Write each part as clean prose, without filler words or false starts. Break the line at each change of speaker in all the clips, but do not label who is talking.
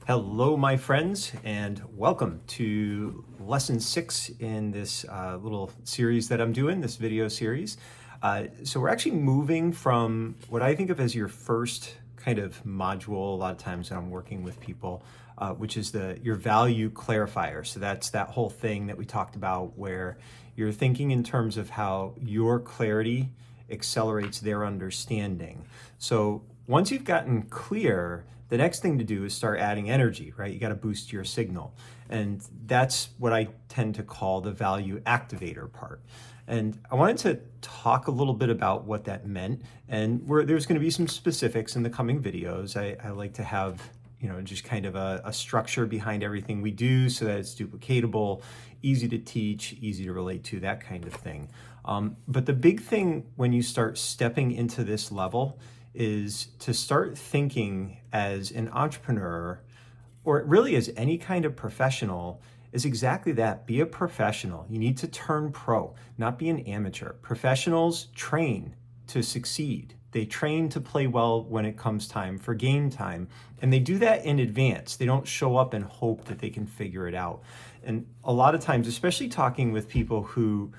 Hello, my friends, and welcome to lesson 6 in this little series that I'm doing, this video series. So we're actually moving from what I think of as your first kind of module a lot of times when I'm working with people, which is your value clarifier. So that's that whole thing that we talked about where you're thinking in terms of how your clarity accelerates their understanding. So once you've gotten clear, the next thing to do is start adding energy, right? You got to boost your signal. And that's what I tend to call the value activator part. And I wanted to talk a little bit about what that meant. And there's going to be some specifics in the coming videos. I like to have, just kind of a structure behind everything we do so that it's duplicatable, easy to teach, easy to relate to, that kind of thing. But the big thing when you start stepping into this level is to start thinking as an entrepreneur, or really as any kind of professional, is exactly that. Be a professional. You need to turn pro, not be an amateur. Professionals train to succeed. They train to play well when it comes time for game time. And they do that in advance. They don't show up and hope that they can figure it out. And a lot of times, especially talking with people who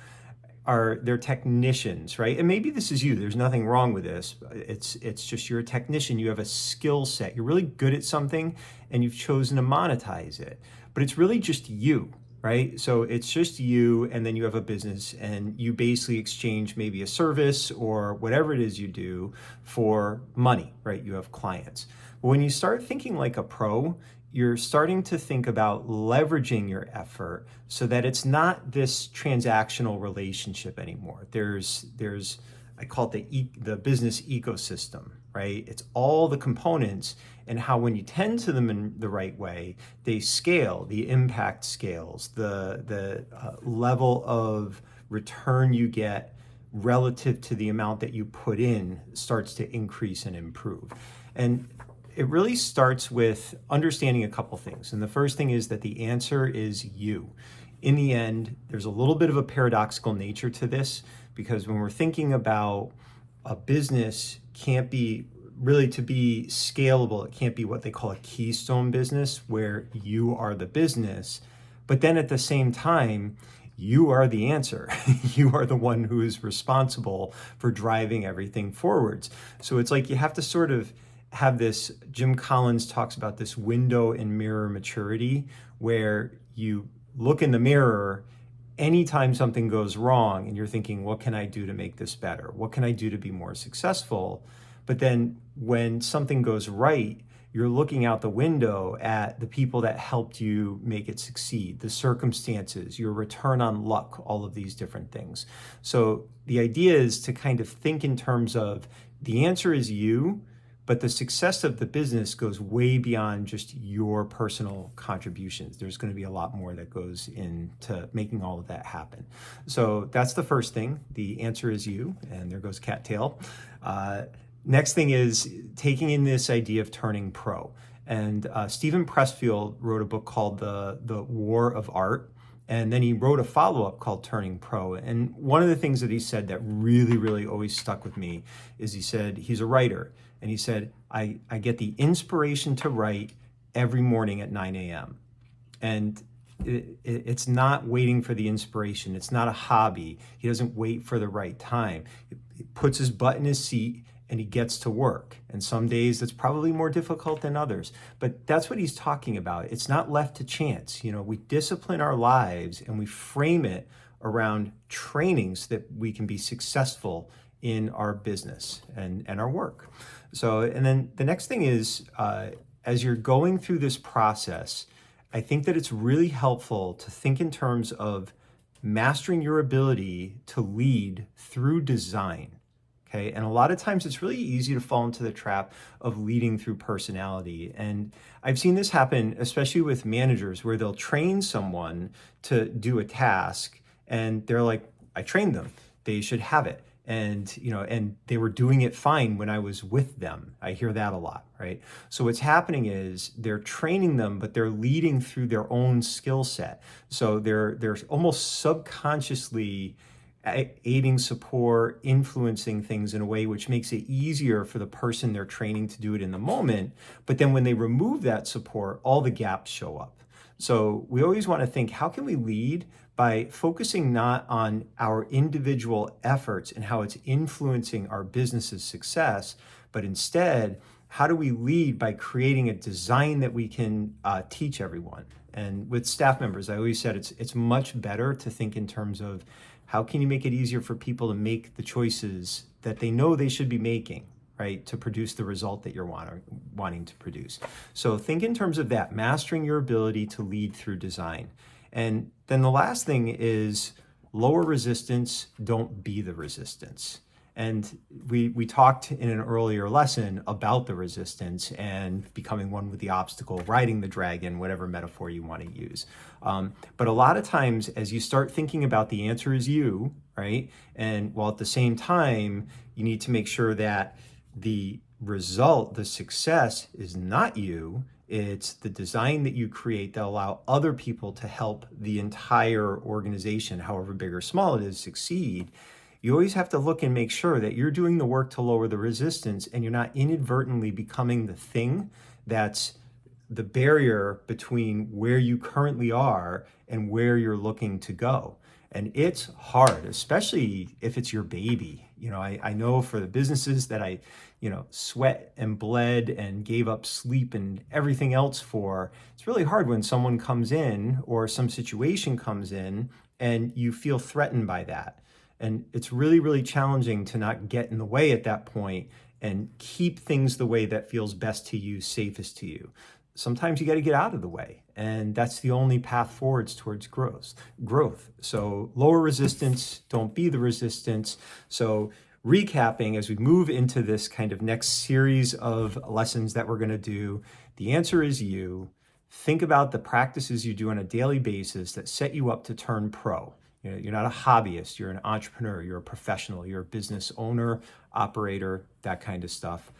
they're technicians, right? And maybe this is you. There's nothing wrong with this. It's just you're a technician. You have a skill set. You're really good at something and you've chosen to monetize it. But it's really just you, right? So it's just you, and then you have a business and you basically exchange maybe a service or whatever it is you do for money, right? You have clients. But when you start thinking like a pro, you're starting to think about leveraging your effort so that it's not this transactional relationship anymore. There's I call it the business ecosystem, right? It's all the components and how when you tend to them in the right way, they scale, the impact scales, the level of return you get relative to the amount that you put in starts to increase and improve. And it really starts with understanding a couple things. And the first thing is that the answer is you. In the end, there's a little bit of a paradoxical nature to this because when we're thinking about a business can't be really to be scalable, it can't be what they call a keystone business where you are the business, but then at the same time, you are the answer. You are the one who is responsible for driving everything forwards. So it's like you have to sort of have this, Jim Collins talks about this window and mirror maturity where you look in the mirror anytime something goes wrong and you're thinking, what can I do to make this better? What can I do to be more successful? But then when something goes right, you're looking out the window at the people that helped you make it succeed, the circumstances, your return on luck, all of these different things. So the idea is to kind of think in terms of the answer is you, but the success of the business goes way beyond just your personal contributions. There's going to be a lot more that goes into making all of that happen. So that's the first thing. The answer is you, and there goes cattail. Next thing is taking in this idea of turning pro. And Stephen Pressfield wrote a book called The War of Art. And then he wrote a follow-up called Turning Pro. And one of the things that he said that really, really always stuck with me is he said, he's a writer. And he said, I get the inspiration to write every morning at 9 a.m. And it's not waiting for the inspiration. It's not a hobby. He doesn't wait for the right time. He puts his butt in his seat and he gets to work. And some days that's probably more difficult than others. But that's what he's talking about. It's not left to chance. We discipline our lives and we frame it around training so that we can be successful in our business and our work. So, and then the next thing is, as you're going through this process, I think that it's really helpful to think in terms of mastering your ability to lead through design. Okay. And a lot of times it's really easy to fall into the trap of leading through personality. And I've seen this happen, especially with managers, where they'll train someone to do a task and they're like, I trained them, they should have it. And, and they were doing it fine when I was with them. I hear that a lot, right? So what's happening is they're training them, but they're leading through their own skill set. So they're almost subconsciously aiding support, influencing things in a way which makes it easier for the person they're training to do it in the moment. But then when they remove that support, all the gaps show up. So we always want to think, how can we lead by focusing not on our individual efforts and how it's influencing our business's success, but instead, how do we lead by creating a design that we can teach everyone? And with staff members, I always said it's much better to think in terms of how can you make it easier for people to make the choices that they know they should be making, right, to produce the result that you're wanting to produce. So think in terms of that, mastering your ability to lead through design. And then the last thing is lower resistance, don't be the resistance. And we talked in an earlier lesson about the resistance and becoming one with the obstacle, riding the dragon, whatever metaphor you want to use. But a lot of times, as you start thinking about the answer is you, right? And while at the same time, you need to make sure that the result, the success is not you, it's the design that you create that allow other people to help the entire organization, however big or small it is, succeed. You always have to look and make sure that you're doing the work to lower the resistance and you're not inadvertently becoming the thing that's the barrier between where you currently are and where you're looking to go. And it's hard, especially if it's your baby. I know for the businesses that I, sweat and bled and gave up sleep and everything else for, it's really hard when someone comes in or some situation comes in and you feel threatened by that. And it's really, really challenging to not get in the way at that point and keep things the way that feels best to you, safest to you. Sometimes you got to get out of the way, and that's the only path forwards towards growth. So lower resistance, don't be the resistance. So recapping, as we move into this kind of next series of lessons that we're going to do, the answer is you. Think about the practices you do on a daily basis that set you up to turn pro. You're not a hobbyist, you're an entrepreneur, you're a professional, you're a business owner, operator, that kind of stuff.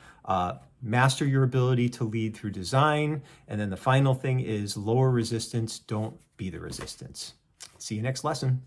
Master your ability to lead through design. And then the final thing is lower resistance, don't be the resistance. See you next lesson.